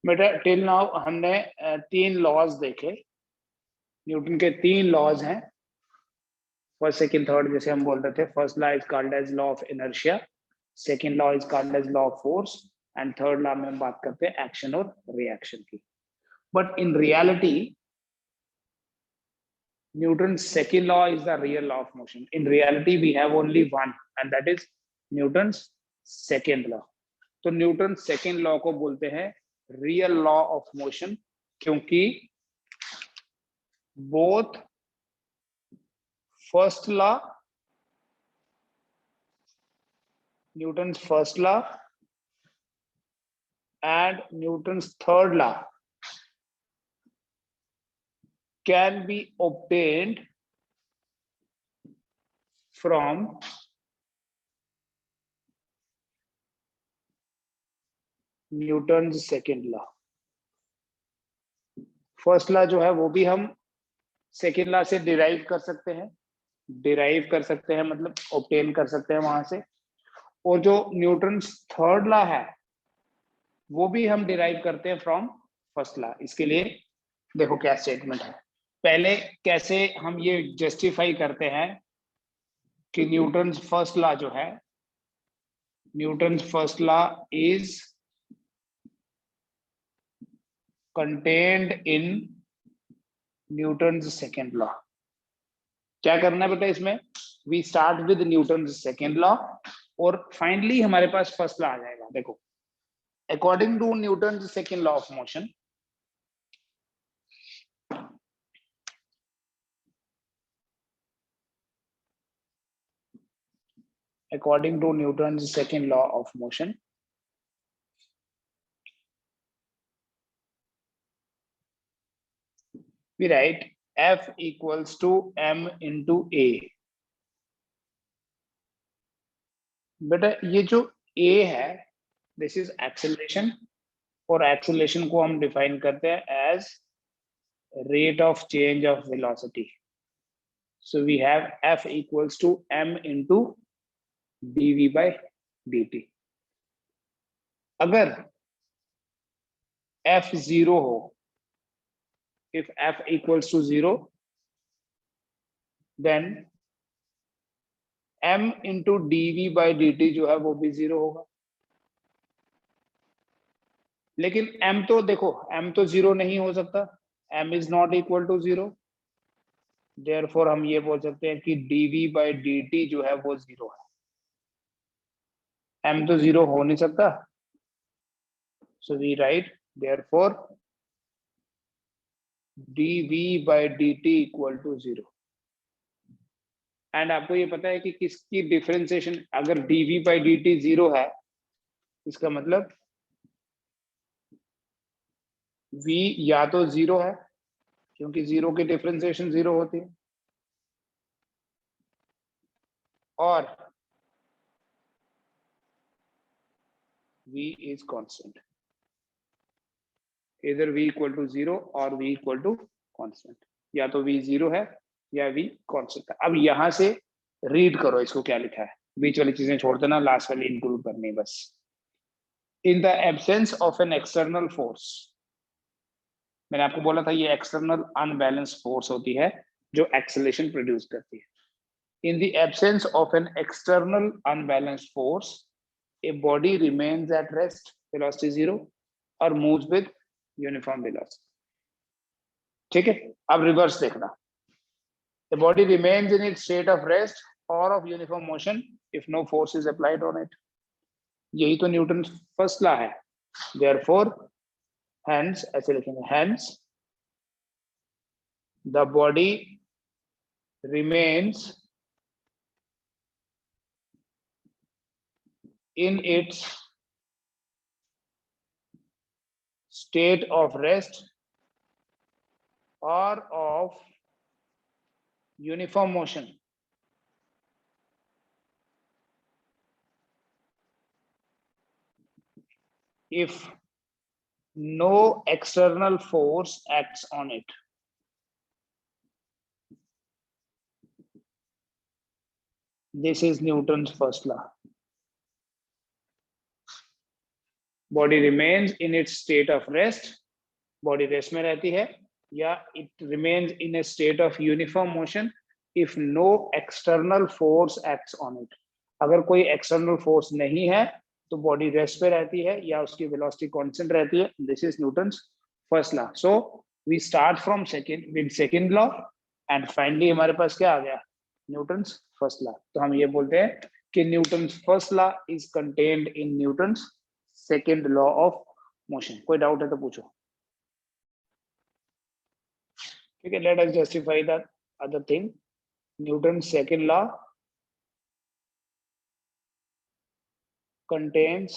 बेटा till now हमने 3 laws देखे, न्यूटन के 3 लॉज हैं, फर्स्ट सेकंड थर्ड, जैसे हम बोलते थे। First law is called as law of inertia, second law is called as law of force, and third law में हम बात करते हैं एक्शन और रिएक्शन की। But in reality Newton's second law is the real law of motion. In reality, we have only one, and that is Newton's second law. तो Newton second law को बोलते हैं रियल लॉ ऑफ मोशन, क्योंकि both first law, Newton's first law and Newton's third law can be obtained from Newton's second law. First law जो है वो भी हम सेकेंड लॉ से डिराइव कर सकते हैं, मतलब ऑब्टेन कर सकते हैं वहां से, और जो न्यूटन्स थर्ड लॉ है वो भी हम डिराइव करते हैं फ्रॉम फर्स्ट लॉ। इसके लिए देखो क्या स्टेटमेंट है। पहले कैसे हम ये जस्टिफाई करते हैं कि न्यूटन्स फर्स्ट लॉ जो है, Newton's first law is contained in Newton's second law. क्या करना है बेटा इसमें, we start with Newton's second law और फाइनली हमारे पास फर्स्ट लॉ आ जाएगा। देखो, according to Newton's second law of motion, according to Newton's second law of motion, we write F equals to m into a. बेटा ये जो a है, this is acceleration, और acceleration को हम define करते हैं as rate of change of velocity. So we have F equals to m into dv by dt. अगर F 0 हो, if F equals to 0, then m into dv by dt जो है वो भी 0 होगा। लेकिन m तो देखो, m तो 0 नहीं हो सकता, m is not equal to 0, therefore हम ये बोल सकते हैं कि dv by dt जो है वो 0 है। m तो 0 हो नहीं सकता, so we write therefore dv by dt equal to 0। And आपको ये पता है कि किसकी डिफरेंशिएशन, अगर dv by dt 0 है, इसका मतलब v या तो 0 है, क्योंकि 0 की डिफरेंशिएशन 0 होती है, और v is constant, either v equal to 0 और v equal to constant, या तो v 0 है या v constant है। अब यहां से रीड करो इसको क्या लिखा है, बीच वाली चीजें छोड़ देना, लास्ट वाली इंक्लूड करनी बस। In the absence of an external force, मैंने आपको बोला था ये एक्सटर्नल अनबैलेंस फोर्स होती है जो एक्सेलरेशन प्रोड्यूस करती है। In the absence of an external unbalanced force, a body remains at rest, velocity 0, और moves with uniform velocity। ठीक है, अब रिवर्स देखना, the body remains in its state of rest or of uniform motion if no force is applied on it। यही तो Newton first law है। therefore hence, ऐसे लिखेंगे, hence the body remains in its state of rest or of uniform motion if no external force acts on it। This is Newton's first law। Body remains in its state of rest, body rest में रहती है, या it remains in a state of uniform motion if no external force acts on it. अगर कोई external force नहीं है तो body rest पे रहती है या उसकी वेलोसिटी कांस्टेंट रहती है। This is Newton's first law. So we start from second law and finally हमारे पास क्या आ गया, न्यूटन्स फर्स्ट लॉ। तो हम ये बोलते हैं कि Newton's first law is contained in Newton's second law of motion. कोई डाउट है तो पूछो। ठीक है, let us justify the other thing. Newton's second law contains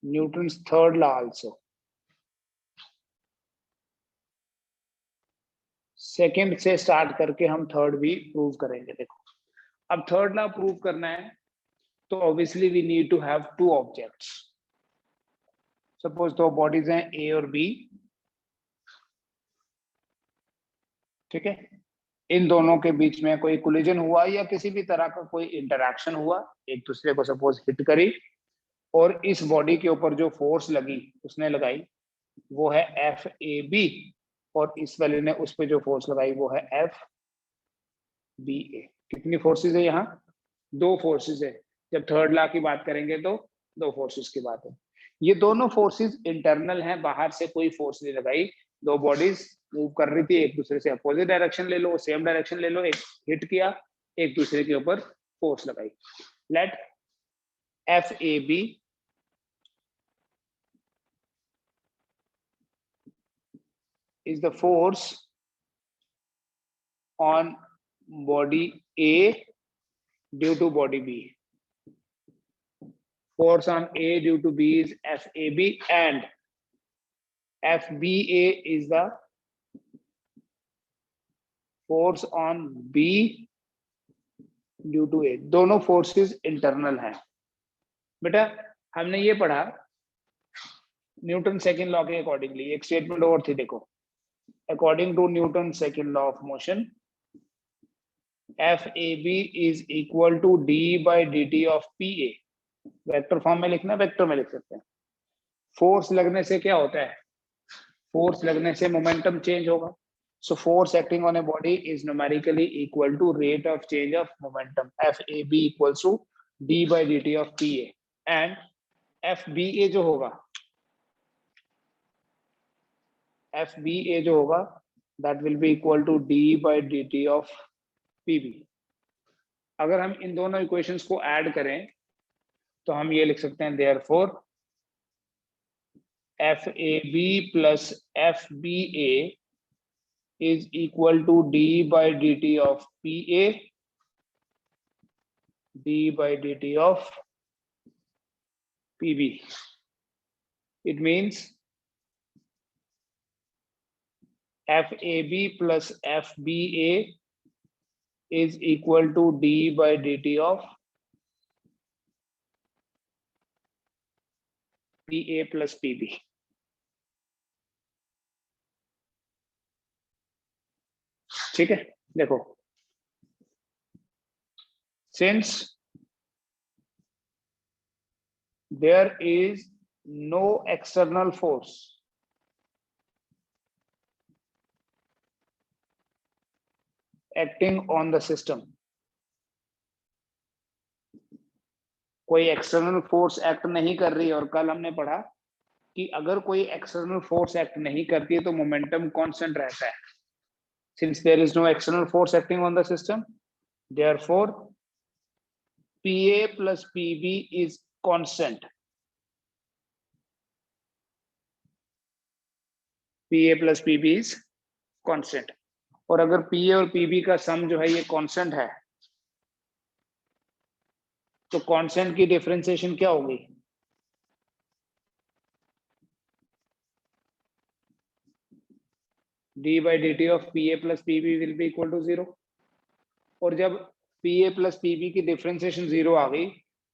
Newton's third law also. Second से स्टार्ट करके हम थर्ड भी प्रूव करेंगे। देखो, अब थर्ड लॉ प्रूव करना है तो obviously we need to have two objects. Suppose दो बॉडीज हैं ए और बी, ठीक है, इन दोनों के बीच में कोई कोलिजन हुआ या किसी भी तरह का कोई इंटरैक्शन हुआ, एक दूसरे को सपोज हिट करी, और इस बॉडी के ऊपर जो फोर्स लगी उसने लगाई वो है एफ ए बी, और इस वाले ने उस पर जो फोर्स लगाई वो है एफ बी ए। कितनी फोर्सेस है यहाँ, दो फोर्सेस है। जब थर्ड लॉ की बात करेंगे तो दो फोर्सेस की बात है। ये दोनों फोर्सेस इंटरनल हैं, बाहर से कोई फोर्स नहीं लगाई। दो बॉडीज मूव कर रही थी एक दूसरे से, अपोजिट डायरेक्शन ले लो, सेम डायरेक्शन ले लो, एक हिट किया, एक दूसरे के ऊपर फोर्स लगाई। Let F A B is the force on body A due to body B. Force on A due to B is FAB, and FBA is the force on B due to A. दोनों forces internal हैं। बेटा हमने ये पढ़ा Newton second law के accordingly, एक statement और थी, देखो, according to Newton second law of motion F A B is equal to d by d t of P A. Vector form में लिखना, वेक्टर में लिख सकते हैं। फोर्स लगने से क्या होता है, फोर्स लगने से मोमेंटम चेंज होगा। So force acting on a body is numerically equal to rate of change of momentum. FAB equals to d by dt of PA, and FBA जो होगा, FBA जो होगा that will be equal to d by dt of PB। अगर हम इन दोनों equations को add करें तो हम ये लिख सकते हैं therefore FAB plus FBA is equal to d by dt of PA, d by dt of PB. It means FAB plus FBA is equal to d by dt of PA plus PB. ठीक है, देखो, since there is no external force acting on the system, कोई external force act नहीं कर रही, और कल हमने पढ़ा कि अगर कोई एक्सटर्नल फोर्स एक्ट नहीं करती है तो मोमेंटम कांस्टेंट रहता है। Since there is no external force acting on the system, therefore PA plus PB is constant. PA plus PB is constant. और अगर PA और PB का सम जो है ये कांस्टेंट है तो कांस्टेंट की डिफरेंशिएशन क्या होगी, d by dt of PA plus PB will be equal to 0। और जब PA plus PB की डिफरेंशिएशन 0 आ गई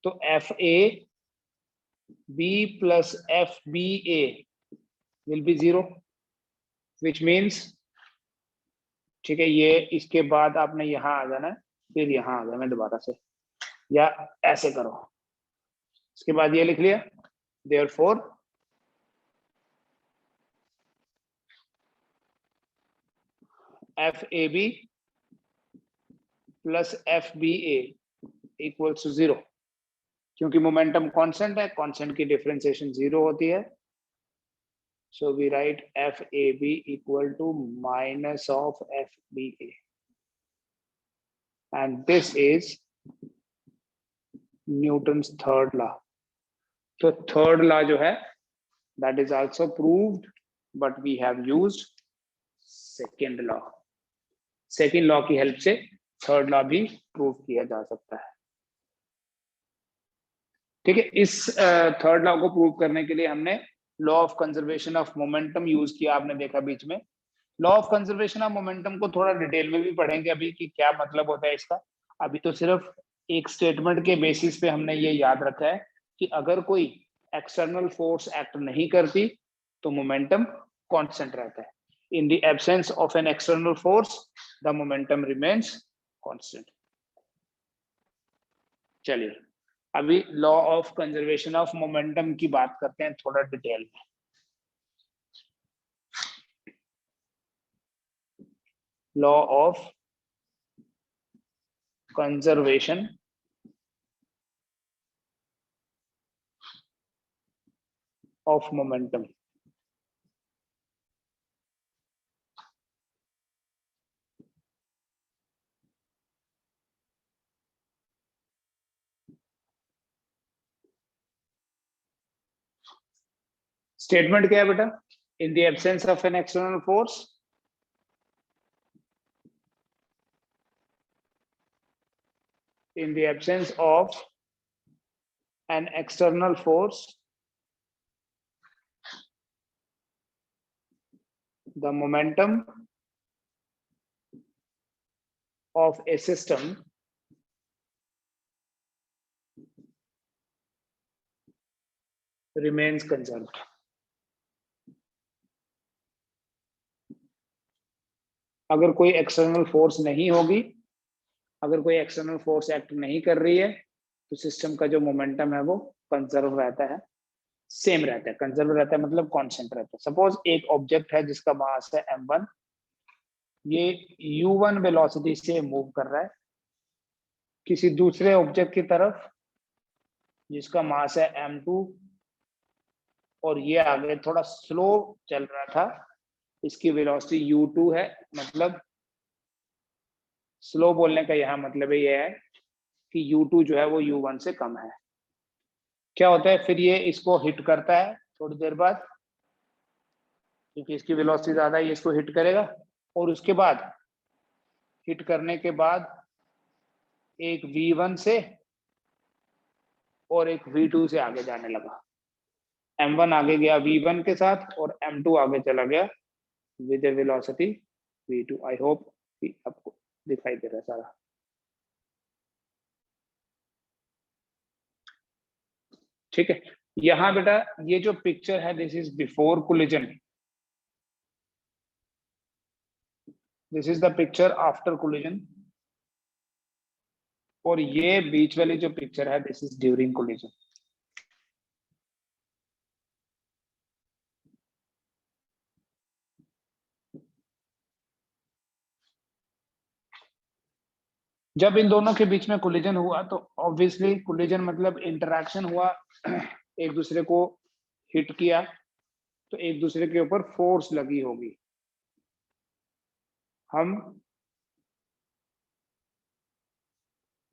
तो FAB plus FBA will be 0, which means, ठीक है, ये इसके बाद आपने यहाँ आ जाना है, फिर यहाँ आ जाना दोबारा से, या ऐसे करो, इसके बाद ये लिख लिया, therefore FAB plus FBA equals to 0, क्योंकि मोमेंटम कांस्टेंट है, कांस्टेंट की डिफरेंशिएशन 0 होती है. So we write FAB equal to minus of FBA, and this is Newton's third law. So third law जो है, that is also proved, but we have used second law. Second law की help से third law भी prove किया जा सकता है. ठीक है, इस थर्ड लॉ को प्रूव करने के लिए हमने law of conservation of momentum use किया. आपने देखा बीच में. Law of conservation of momentum को थोड़ा डिटेल में भी पढ़ेंगे अभी कि क्या मतलब होता है इसका. अभी तो सिर्फ एक स्टेटमेंट के बेसिस पे हमने ये याद रखा है कि अगर कोई एक्सटर्नल फोर्स एक्ट नहीं करती तो मोमेंटम कांस्टेंट रहता है. In the absence of an external force the momentum remains constant. चलिए अभी law of conservation of momentum की बात करते हैं थोड़ा डिटेल में. Law of conservation of momentum. Statement क्या है बेटा? In the absence of an external force, in the absence of an external force, the momentum of a system remains conserved. अगर कोई एक्सटर्नल फोर्स नहीं होगी, अगर कोई एक्सटर्नल फोर्स एक्ट नहीं कर रही है तो सिस्टम का जो मोमेंटम है वो कंजर्व रहता है, सेम रहता है. कंजर्व रहता है मतलब कांस्टेंट रहता है. सपोज एक ऑब्जेक्ट है जिसका मास है m1, ये u1 वेलोसिटी से मूव कर रहा है किसी दूसरे ऑब्जेक्ट की तरफ जिसका मास है m2, और ये आगे थोड़ा स्लो चल रहा था, इसकी वेलोसिटी u2 है. मतलब स्लो बोलने का यहाँ मतलब ये है कि u2 जो है वो u1 से कम है. क्या होता है फिर? ये इसको हिट करता है थोड़ी देर बाद, क्योंकि इसकी वेलोसिटी ज्यादा है, ये इसको हिट करेगा, और उसके बाद हिट करने के बाद एक v1 से और एक v2 से आगे जाने लगा. m1 आगे गया v1 के साथ और m2 आगे चला गया with velocity v2. I hope कि आपको दिखाई दे रहा है सारा. ठीक है, यहाँ बेटा ये जो पिक्चर है, this is before collision, this is the picture after collision, और ये बीच वाली जो पिक्चर है दिस इज ड्यूरिंग कोलिजन. जब इन दोनों के बीच में कोलिजन हुआ तो ऑब्वियसली कोलिजन मतलब इंटरैक्शन हुआ, एक दूसरे को हिट किया तो एक दूसरे के ऊपर फोर्स लगी होगी. हम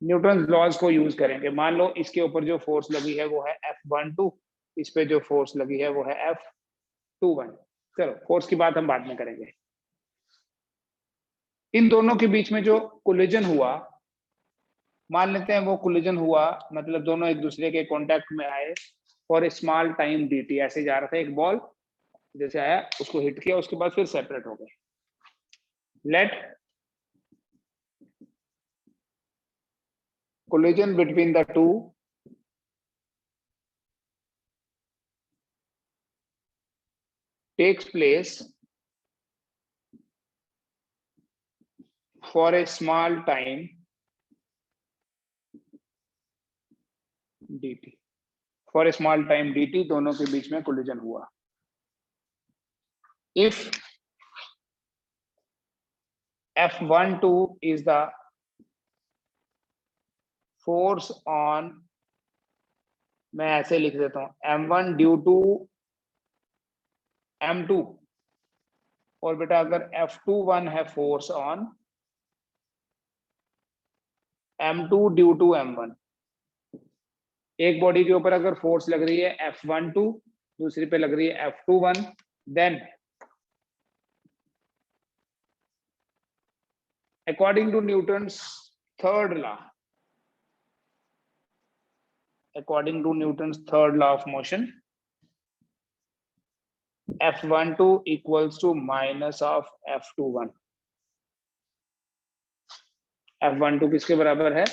न्यूटन लॉज को यूज करेंगे. मान लो इसके ऊपर जो फोर्स लगी है वो है F12, इस पे जो फोर्स लगी है वो है F21. चलो फोर्स की बात हम बाद में करेंगे. इन दोनों के बीच में जो कोलिजन हुआ, मान लेते हैं वो कोलिजन हुआ मतलब दोनों एक दूसरे के कांटेक्ट में आए for a small time dt. ऐसे जा रहा था एक बॉल, जैसे आया उसको हिट किया, उसके बाद फिर सेपरेट हो गए. Let collision between the two takes place for a small time dt. For a small time dt, दोनों के बीच में कोलिजन हुआ। If F12 is the force on, मैं ऐसे लिख देता हूं, M1 ड्यू टू M2, और बेटा अगर F21 है force on M2 due to M1, एक बॉडी के ऊपर अगर फोर्स लग रही है F12, दूसरी पे लग रही है F21, then according to Newton's third law, according to Newton's third law of motion, F12 equals to minus of F21। F12 किसके बराबर है?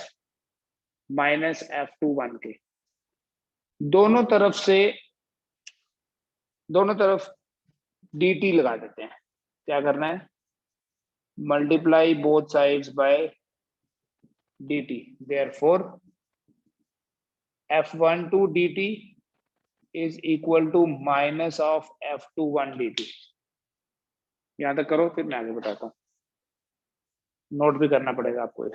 माइनस F21 के। दोनों तरफ dt लगा देते हैं। क्या करना है? Multiply both sides by dt, therefore F12 dt is equal to minus of F21 dt। यहां तक करो, फिर मैं आगे बताता हूं, नोट भी करना पड़ेगा आपको।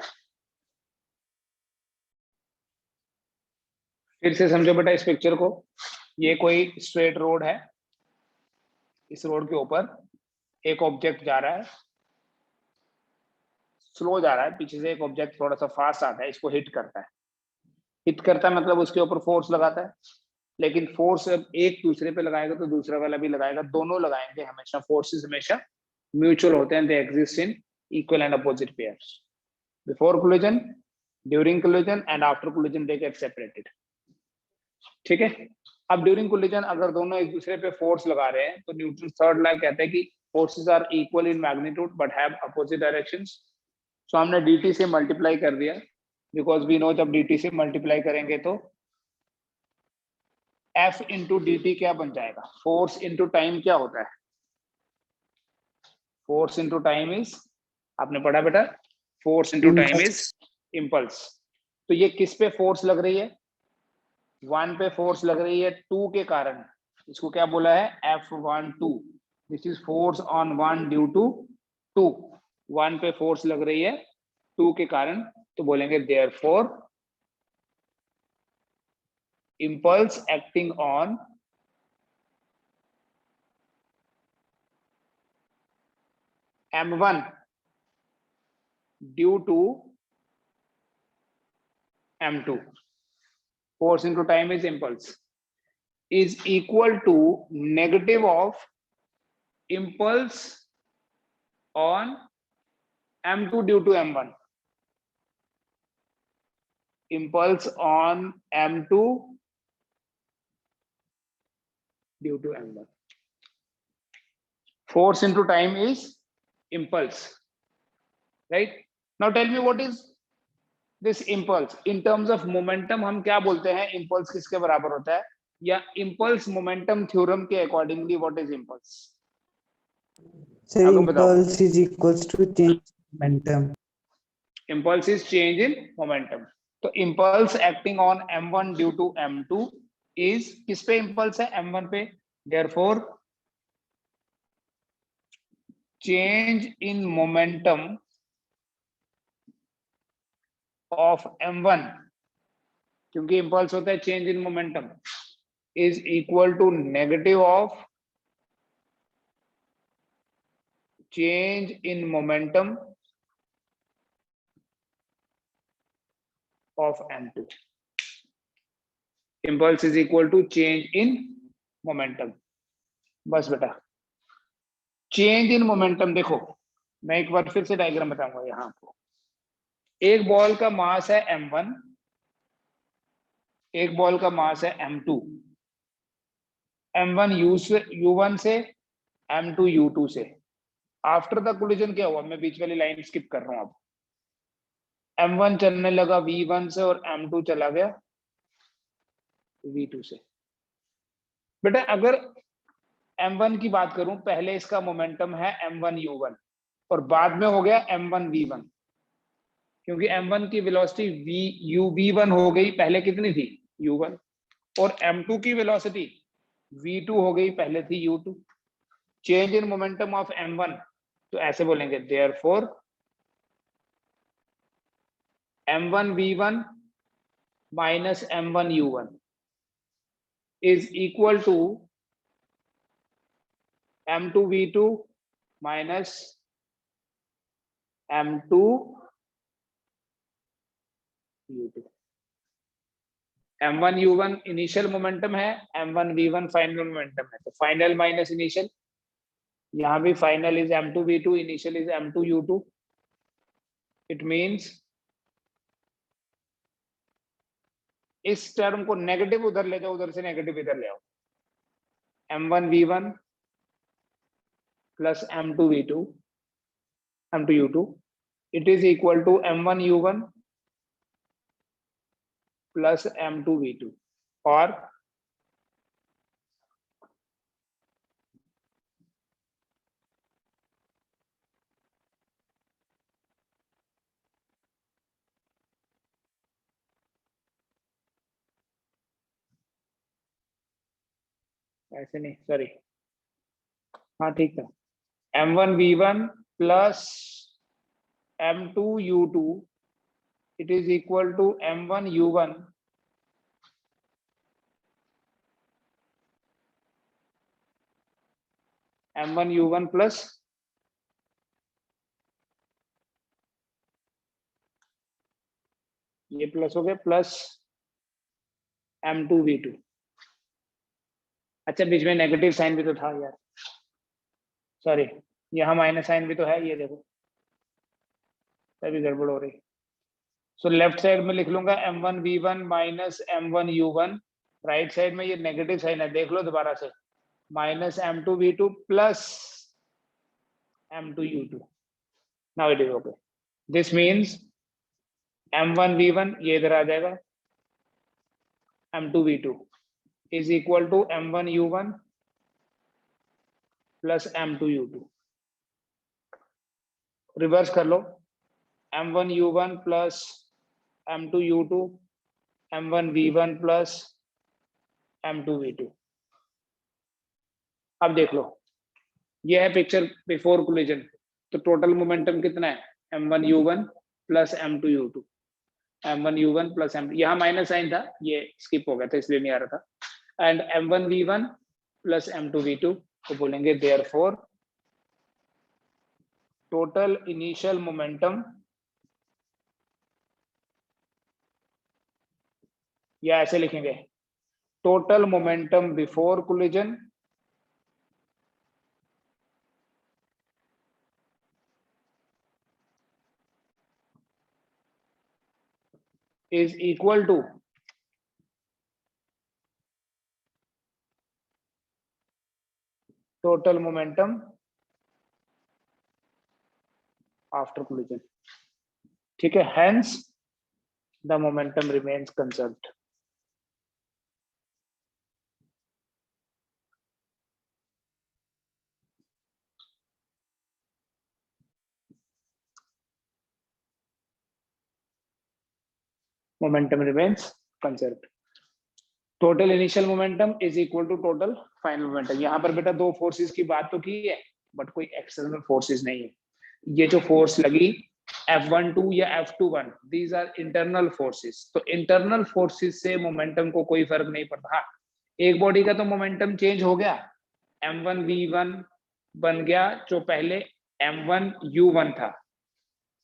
फिर से समझो बेटा इस पिक्चर को, ये कोई स्ट्रेट रोड है, इस रोड के ऊपर एक ऑब्जेक्ट जा रहा है, स्लो जा रहा है, पीछे से एक ऑब्जेक्ट थोड़ा सा फास्ट आता है, इसको हिट करता है। हिट करता है मतलब उसके ऊपर फोर्स लगाता है, लेकिन फोर्स एक दूसरे पे लगाएगा तो दूसरा वाला भी लगाएगा, दोनों लगाएंगे हमेशा। फोर्सेस हमेशा म्यूचुअल होते हैं, they exist in equal and opposite pairs. Before collision, during collision and after collision they get separated. ठीक है, अब ड्यूरिंग कोलिजन अगर दोनों एक दूसरे पे फोर्स लगा रहे हैं तो न्यूटन थर्ड लॉ कहता है कि forces are equal in magnitude but have opposite directions. So हमने dt से मल्टीप्लाई कर दिया, बिकॉज वी नो जब dt से मल्टीप्लाई करेंगे तो F इंटू dt क्या बन जाएगा? फोर्स इंटू टाइम क्या होता है? फोर्स इंटू टाइम इज, आपने पढ़ा बेटा, force into time is impulse. तो ये किस पे फोर्स लग रही है? 1 पे फोर्स लग रही है 2 के कारण, इसको क्या बोला है? F12। This is force on 1 due to 2। 1 पे फोर्स लग रही है 2 के कारण, तो बोलेंगे therefore impulse acting on M1 due to M2, force into time is impulse, is equal to negative of impulse on M2 due to M1, impulse on M2 due to M1. Force into time is impulse, right? Now tell me what is this impulse in terms of momentum? हम क्या बोलते हैं impulse किसके बराबर होता है? या impulse momentum theorem के accordingly what is impulse? So impulse is equals to change in momentum. Impulse is change in momentum. तो impulse acting on M1 due to M2 is किस पे impulse है? M1 पे, therefore change in momentum of M1, क्योंकि impulse होता है change in momentum, is equal to negative of change in momentum of M2. Impulse is equal to change in momentum. बस बेटा, change in momentum देखो, मैं एक बार फिर से डायग्राम बताऊंगा। यहाँ आपको एक बॉल का मास है M1, एक बॉल का मास है M2। M1 U1 से, M2 U2 से। आफ्टर द कोलिजन क्या हुआ? मैं बीच वाली लाइन स्किप कर रहा हूं। अब M1 चलने लगा V1 से और M2 चला गया V2 से। बेटा अगर M1 की बात करूं, पहले इसका मोमेंटम है M1 U1 और बाद में हो गया M1 V1, क्योंकि M1 की वेलोसिटी V1 हो गई, पहले कितनी थी? U1। और m2 की वेलोसिटी v2 हो गई, पहले थी u2। Change in momentum of m1, तो ऐसे बोलेंगे therefore m1 v1 minus m1 u1 is equal to m2 v2 minus m2 u2। m1 u1 initial momentum है, m1 v1 फाइनल मोमेंटम है, तो फाइनल माइनस इनिशियल, यहां भी final is m2 v2, initial is m2 u2। It means इस term को negative उधर ले जाओ, उधर से नेगेटिव इधर ले आओ, m1 v1 plus m2 v2 m2 u2 it is equal to m1 u1 plus m2 v2। और ऐसे नहीं, सॉरी, हाँ ठीक था, m1 v1 plus m2 u2 it is equal to m1 u1 m1 u1 plus ये plus हो गया plus m2 v2। अच्छा बीच में नेगेटिव साइन भी तो था यार, सॉरी, यहाँ माइनस साइन भी तो है, ये देखो तभी गड़बड़ हो रही। सो लेफ्ट साइड में लिख लूंगा m1 v1 minus m1 u1, right side में ये नेगेटिव साइन है, देख लो दोबारा से, minus m2 v2 plus m2 u2। Now it is okay. This means m1 v1 ये इधर आ जाएगा, m2 v2 is equal to m1 u1 plus m2 u2। Reverse कर लो, m1 u1 plus m2 u2 m1 v1 plus m2 v2। अब देख लो, ये है पिक्चर बिफोर कोलिजन, तो टोटल मोमेंटम कितना है, m1 u1 plus m2 u2 m1 u1 plus m, यहाँ माइनस साइन था, ये स्किप हो गया था इसलिए नहीं आ रहा था, and m1 v1 plus m2 v2 को बोलेंगे देयरफॉर टोटल इनिशियल मोमेंटम, या ऐसे लिखेंगे total momentum before collision is equal to total momentum after collision। ठीक है, hence the momentum remains conserved। momentum remains conserved। Total initial momentum is equal to total final momentum. यहाँ पर बेटा दो forces की बात तो की है, बट कोई एक्सटर्नल फोर्सेस नहीं है। ये जो फोर्स लगी F12 या F21, these are internal forces. तो इंटरनल फोर्सेस से मोमेंटम को कोई फर्क नहीं पड़ता। हाँ, एक बॉडी का तो मोमेंटम चेंज हो गया, m1 v1 बन गया जो पहले m1 u1 था,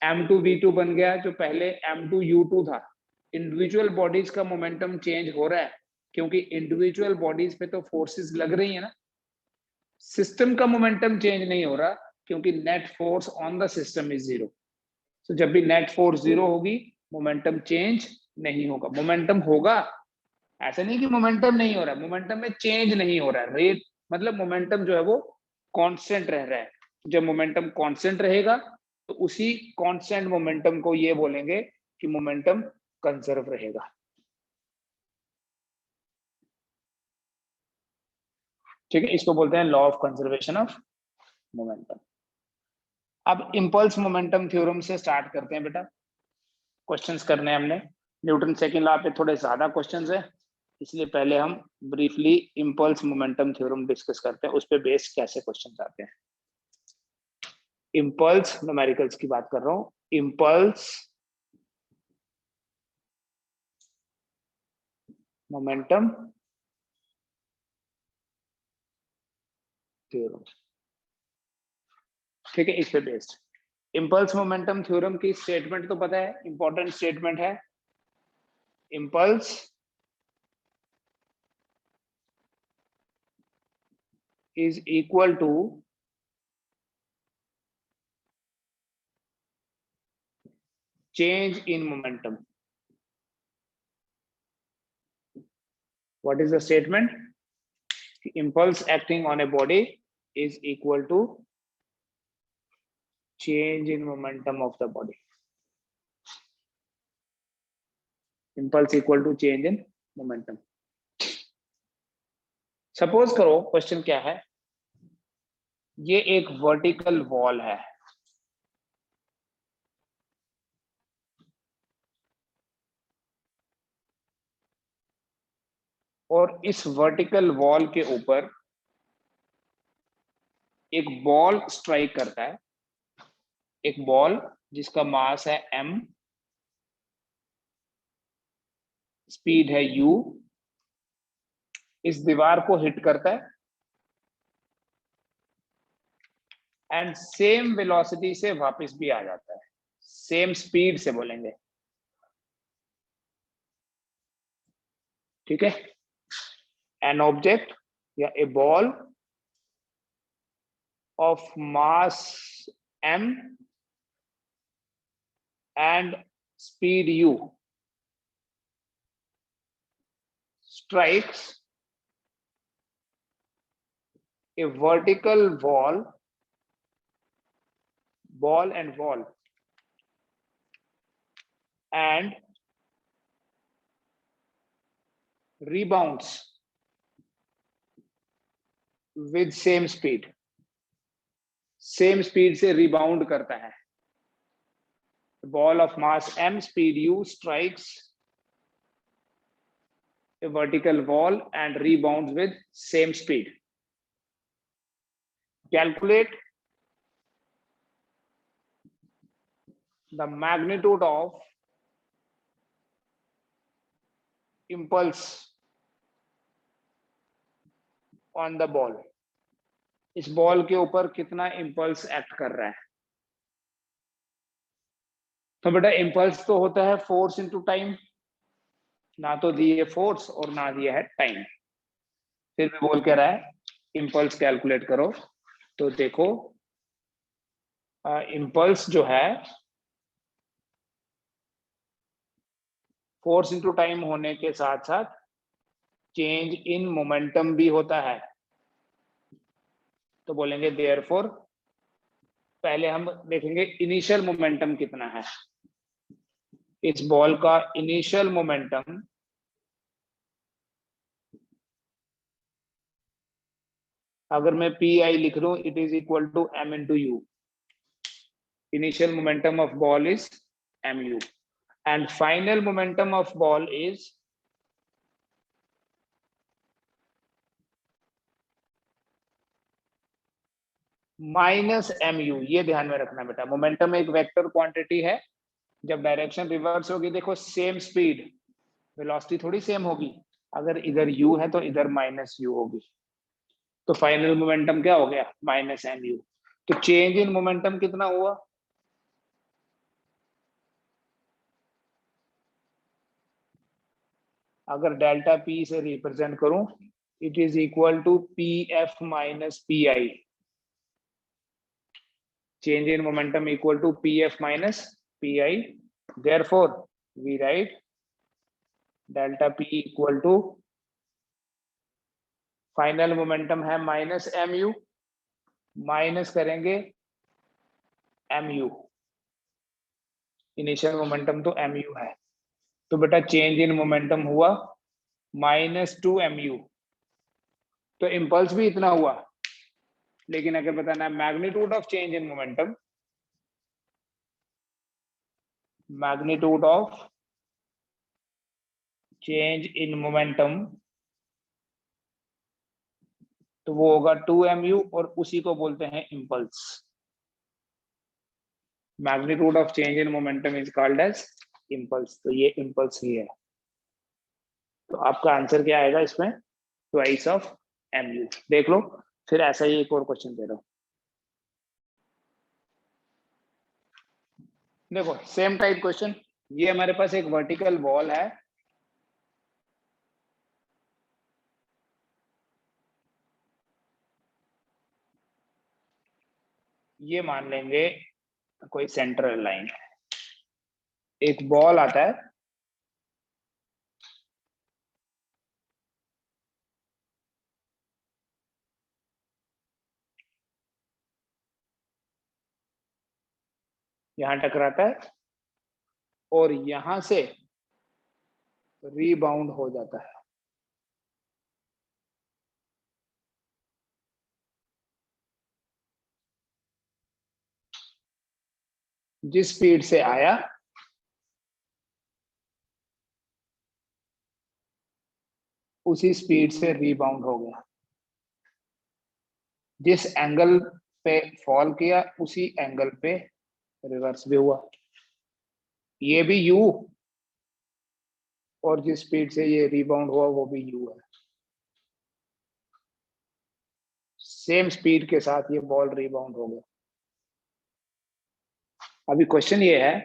m2 v2 बन गया जो पहले m2 u2 था। इंडिविजुअल बॉडीज का मोमेंटम चेंज हो रहा है क्योंकि इंडिविजुअल बॉडीज पे तो फोर्सेस लग रही है ना। सिस्टम का मोमेंटम चेंज नहीं हो रहा क्योंकि net force on the system is zero. तो जब भी नेट फोर्स जीरो होगी मोमेंटम चेंज नहीं होगा। मोमेंटम होगा, ऐसा नहीं कि मोमेंटम नहीं हो रहा है, मोमेंटम में चेंज नहीं हो रहा है। रेट मतलब मोमेंटम जो है वो कांस्टेंट रह रहा है। जब मोमेंटम कांस्टेंट रहेगा तो उसी कांस्टेंट मोमेंटम को ये बोलेंगे कि मोमेंटम कंजर्व रहेगा। ठीक है, इसको बोलते हैं law of conservation of momentum. अब इंपल्स मोमेंटम थ्योरम से स्टार्ट करते हैं बेटा। क्वेश्चंस करने हैं हमने। न्यूटन सेकंड लॉ पे थोड़े ज्यादा क्वेश्चंस है, इसलिए पहले हम briefly impulse momentum theorem discuss करते हैं, उस पर बेस्ड कैसे क्वेश्चन आते हैं। इम्पल्स न्यूमेरिकल्स की बात कर रहा हूं। इम्पल्स मोमेंटम थ्योरम, ठीक है, इस पे बेस्ड। इम्पल्स मोमेंटम थ्योरम की स्टेटमेंट तो पता है, इंपॉर्टेंट स्टेटमेंट है। Impulse is equal to change in momentum. What is the statement? Impulse acting on a body is equal to change in momentum of the body. Impulse equal to change in momentum. Suppose करो question क्या है, ये एक vertical wall है, और इस vertical wall के ऊपर एक बॉल स्ट्राइक करता है, एक बॉल जिसका मास है m, स्पीड है u, इस दीवार को हिट करता है एंड सेम वेलोसिटी से वापस भी आ जाता है, सेम स्पीड से बोलेंगे, ठीक है। एन ऑब्जेक्ट या a ball of mass m and speed u strikes a vertical wall, ball and wall, and rebounds with same speed, same speed से rebound करता है। Ball of mass m, speed u strikes a vertical wall and rebounds with same speed. Calculate the magnitude of impulse on the ball. इस ball के ऊपर कितना impulse act कर रहा है। तो बेटा इंपल्स तो होता है फोर्स इनटू टाइम, ना तो दिए फोर्स और ना दिया है टाइम, फिर भी बोल के रहा है इंपल्स कैलकुलेट करो। तो देखो इंपल्स जो है फोर्स इनटू टाइम होने के साथ साथ चेंज इन मोमेंटम भी होता है। तो बोलेंगे देयरफॉर पहले हम देखेंगे इनिशियल मोमेंटम कितना है। इस बॉल का इनिशियल मोमेंटम अगर मैं पी आई लिख लूं, it is equal to m into u. Initial momentum of ball is m u and final momentum of ball is minus mu। ये ध्यान में रखना बेटा, मोमेंटम एक वेक्टर क्वांटिटी है, जब डायरेक्शन रिवर्स होगी देखो सेम स्पीड, वेलोसिटी थोड़ी सेम होगी, अगर इधर u है तो इधर माइनस u होगी, तो फाइनल मोमेंटम क्या हो गया माइनस mu। तो चेंज इन मोमेंटम कितना हुआ, अगर डेल्टा p से रिप्रेजेंट करूं, it is equal to pf minus pi। change in momentum equal to pf minus pi, therefore we write delta p equal to final momentum है minus mu, minus करेंगे mu, initial momentum तो mu है, तो बेटा change in momentum हुआ -2mu। तो impulse भी इतना हुआ, लेकिन अगर बताना है magnitude of change in momentum, magnitude of change in momentum, तो वो होगा 2mu और उसी को बोलते हैं impulse. Magnitude of change in momentum is called as impulse, तो ये इम्पल्स ही है। तो आपका आंसर क्या आएगा इसमें, ट्वाइस ऑफ mu। देख लो, फिर ऐसा ही एक और क्वेश्चन दे रहा हूं। देखो सेम टाइप क्वेश्चन, ये हमारे पास एक वर्टिकल वॉल है, ये मान लेंगे कोई सेंट्रल लाइन है, एक बॉल आता है, यहां टकराता है और यहां से रीबाउंड हो जाता है। जिस स्पीड से आया उसी स्पीड से रीबाउंड हो गया, जिस एंगल पे फॉल किया उसी एंगल पे रिवर्स भी हुआ, ये भी u, और जिस स्पीड से ये रीबाउंड हुआ वो भी u है। सेम स्पीड के साथ ये बॉल रीबाउंड हो गया। अभी क्वेश्चन ये है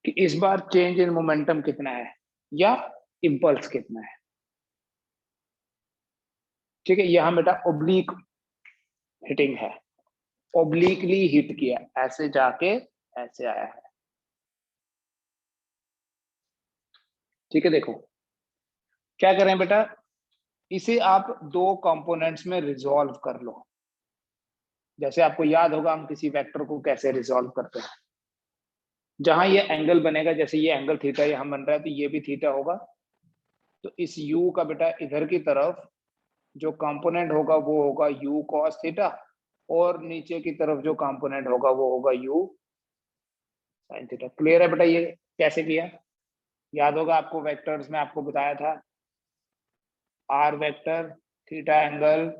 कि इस बार चेंज इन मोमेंटम कितना है या इम्पल्स कितना है। ठीक है, यहां बेटा ओब्लिक हिटिंग है, ओब्लिकली हिट किया, ऐसे जाके ऐसे आया है। ठीक है, देखो क्या करें बेटा, इसे आप दो कंपोनेंट्स में रिजॉल्व कर लो। जैसे आपको याद होगा हम किसी वेक्टर को कैसे रिजॉल्व करते हैं, जहां ये एंगल बनेगा, जैसे ये एंगल थीटा यहां बन रहा है तो ये भी थीटा होगा, तो इस u का बेटा इधर की तरफ जो कंपोनेंट होगा वो होगा u cos थीटा, और नीचे की तरफ जो कंपोनेंट होगा वो होगा u sin थीटा। क्लियर है बेटा, ये कैसे किया, याद होगा आपको वेक्टर्स में आपको बताया था, r vector theta angle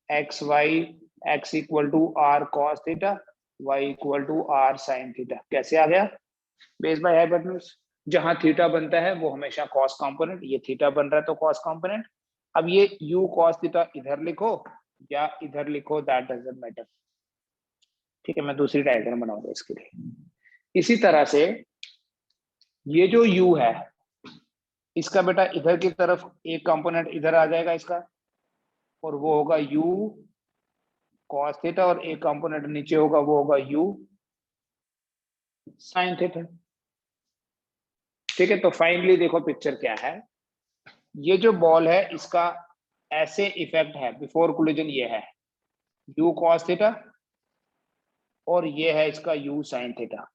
X Y, X equal to r cos theta, y equal to r sin theta. कैसे आ गया, बेस बाय हाइपोटेन्यूज, जहां थीटा बनता है वो हमेशा कॉस कंपोनेंट, ये थीटा बन रहा है तो कॉस कंपोनेंट। अब ये u cos थीटा इधर लिखो या इधर लिखो, दैट डजंट मैटर। ठीक है, मैं दूसरी डायग्राम बनाऊंगा इसके लिए। इसी तरह से ये जो u है, इसका बेटा इधर की तरफ एक कंपोनेंट इधर आ जाएगा इसका, और वो होगा u cos थीटा, और एक कंपोनेंट नीचे होगा वो होगा u sin थीटा। ठीक है, तो फाइनली देखो पिक्चर क्या है, ये जो बॉल है इसका ऐसे इफेक्ट है बिफोर कोलिजन, ये है u cos थीटा और ये है इसका u sin थीटा।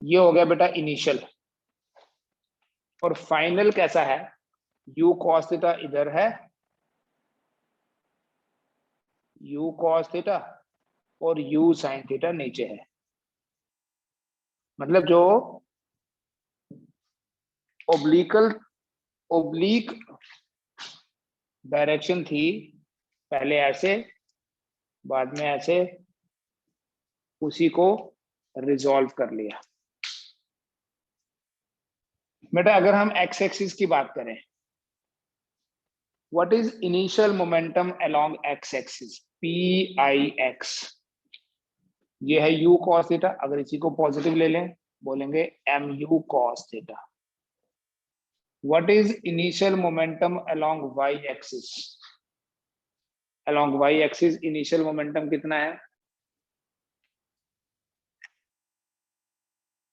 ये हो गया बेटा इनिशियल, और फाइनल कैसा है, u cos थीटा इधर है, u cos थीटा और u sin थीटा नीचे है। मतलब जो ओब्लीक डायरेक्शन थी, पहले ऐसे बाद में ऐसे, उसी को रिजॉल्व कर लिया। बेटा अगर हम एक्स एक्सिस की बात करें, what is initial momentum along x axis, PIX, ये है u cos थीटा, अगर इसी को पॉजिटिव ले लें बोलेंगे mu cos theta. What is initial momentum along y axis, along y axis initial momentum कितना है,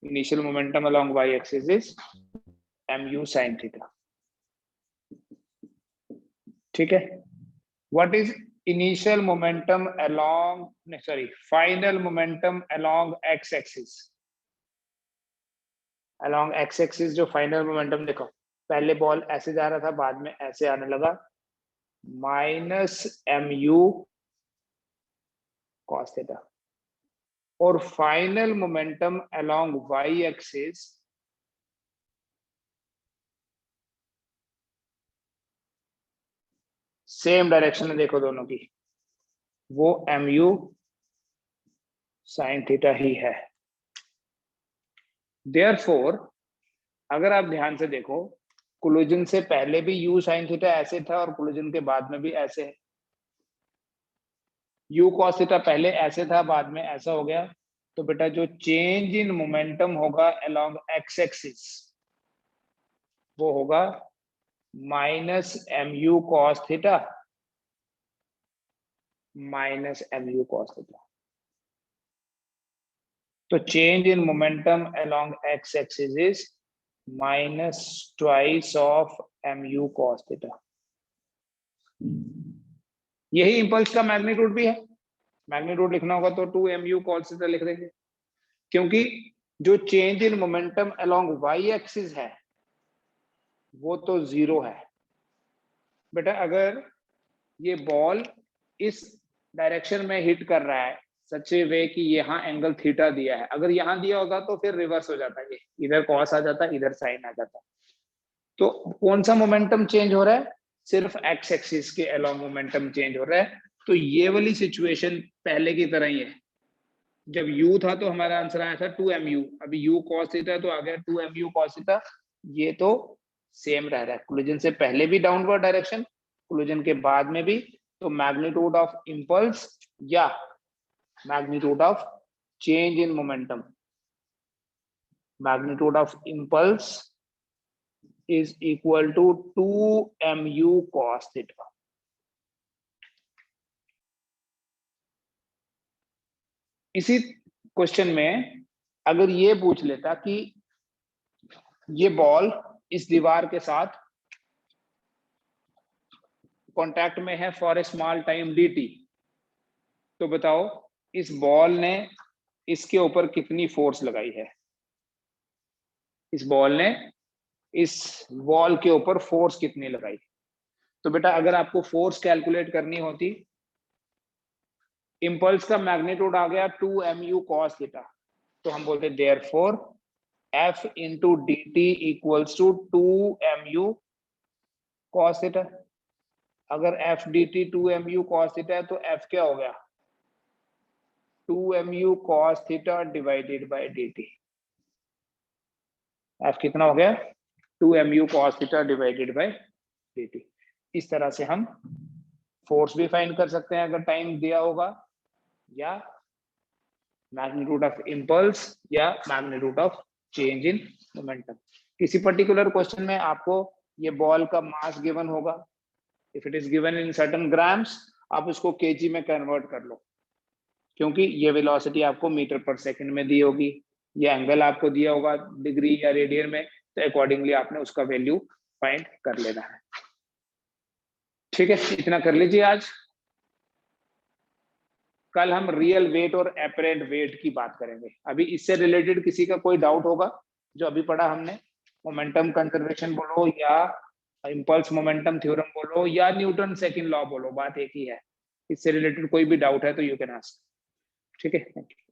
initial momentum along y axis is mu sin theta. ठीक है, what is initial momentum along, sorry final momentum along x axis, along x axis जो final momentum, देखो पहले ball ऐसे जा रहा था, बाद में ऐसे आने लगा, -mu cos थीटा, और final momentum along y axis same direction में देखो दोनों की, वो mu sin थीटा ही है। Therefore, अगर आप ध्यान से देखो, कोलिजन से पहले भी u sin थीटा ऐसे था और कोलिजन के बाद में भी ऐसे है। u cos थीटा पहले ऐसे था, बाद में ऐसा हो गया, तो बेटा जो चेंज इन मोमेंटम होगा अलोंग एक्स एक्सिस वो होगा minus mu cos theta minus mu cos theta. तो change in momentum along x axis is minus twice of mu cos theta. यही इंपल्स का मैग्नीट्यूड भी है। मैग्नीट्यूड लिखना होगा तो 2 mu cos थीटा लिख देंगे, क्योंकि जो change in momentum along Y axis है वो तो 0 है। बेटा अगर ये बॉल इस डायरेक्शन में हिट कर रहा है सच वे कि यहाँ एंगल थीटा दिया है, अगर यहाँ दिया होगा तो फिर रिवर्स हो जाता है, ये इधर कॉस आ जाता, इधर साइन आ जाता। तो कौन सा मोमेंटम चेंज हो रहा है? सिर्फ एक्स एक्सिस के अलोंग मोमेंटम चेंज हो रहा है। तो ये वाली सिचुएशन पहले की तरह ही है। जब u था तो हमारा आंसर आया था 2 mu, अभी u cos थीटा तो आ गया 2 mu cos थीटा। ये तो सेम रह रहा है, कोलिजन से पहले भी डाउनवर्ड डायरेक्शन, कोलिजन के बाद में भी। तो मैग्नीट्यूड ऑफ इंपल्स या magnitude of change in momentum, magnitude of impulse is equal to 2 mu cos theta. इसी क्वेश्चन में अगर ये पूछ लेता कि ये बॉल इस दीवार के साथ कांटेक्ट में है for a small time dt, तो बताओ इस बॉल ने इसके ऊपर कितनी फोर्स लगाई है? इस बॉल ने इस वॉल के ऊपर फोर्स कितनी लगाई? तो बेटा अगर आपको फोर्स कैलकुलेट करनी होती, इंपल्स का मैग्नीट्यूड आ गया 2 mu cos थीटा, तो हम बोलते therefore F into dt equals to 2 mu cos theta. अगर F dt 2 mu cos theta है तो F क्या हो गया? 2 mu cos theta divided by dt। F कितना हो गया? 2 mu cos theta divided by dt। इस तरह से हम फोर्स भी फाइंड कर सकते हैं अगर टाइम दिया होगा, या मैग्नीट्यूड ऑफ इंपल्स या magnitude of change in momentum. किसी पर्टिकुलर क्वेश्चन में आपको ये बॉल का मास गिवन होगा, if it is given in certain grams, आप उसको केजी में कन्वर्ट कर लो, क्योंकि ये वेलोसिटी आपको मीटर पर सेकंड में दी होगी, ये एंगल आपको दिया होगा डिग्री या रेडियन में, तो अकॉर्डिंगली आपने उसका वैल्यू फाइंड कर लेना है। ठीक है, इतना कर लीजिए आज। कल हम रियल वेट और एपरेंट वेट की बात करेंगे। अभी इससे रिलेटेड किसी का कोई डाउट होगा जो अभी पढ़ा हमने, मोमेंटम कंजर्वेशन बोलो या इंपल्स मोमेंटम थ्योरम बोलो या न्यूटन सेकंड लॉ बोलो, बात एक ही है। इससे रिलेटेड कोई भी डाउट है तो यू कैन आस्क। ठीक है, थैंक यू।